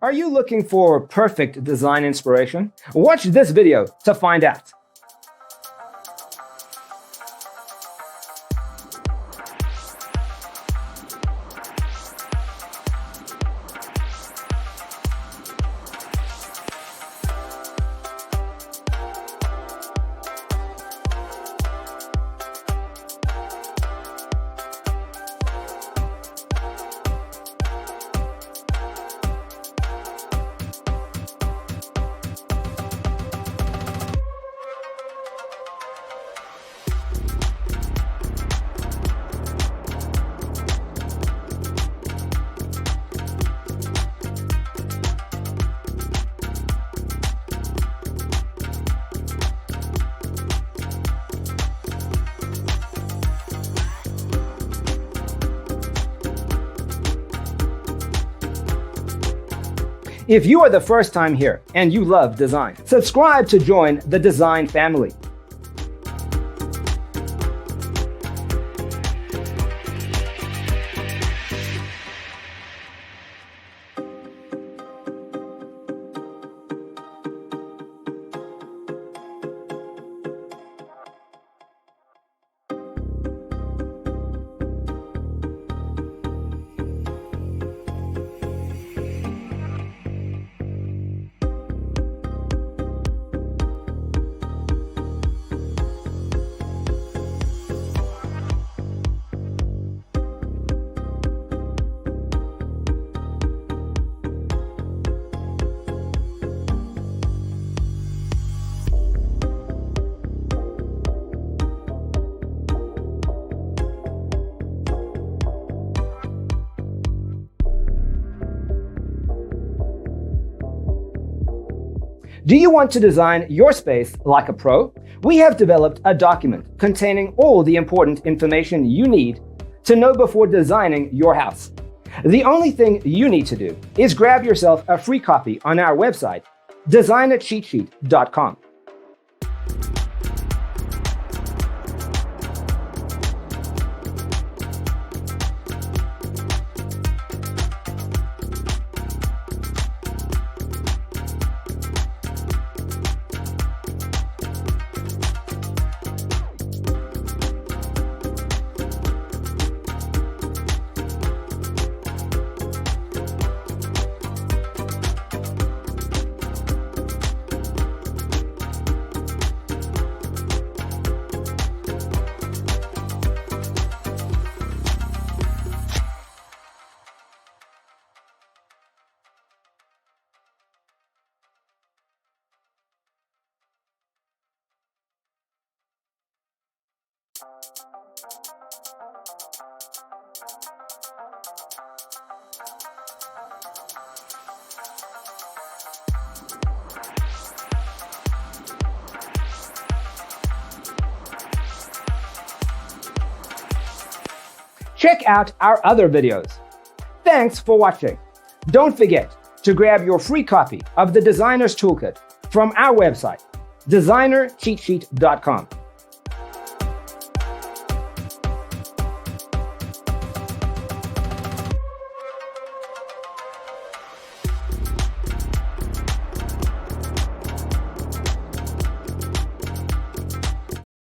Are you looking for perfect design inspiration? Watch this video to find out. If you are the first time here and you love design, subscribe to join the design family. Do you want to design your space like a pro? We have developed a document containing all the important information you need to know before designing your house. The only thing you need to do is grab yourself a free copy on our website, designercheatsheet.com. Check out our other videos. Thanks for watching. Don't forget to grab your free copy of the Designer's Toolkit from our website, designercheatsheet.com.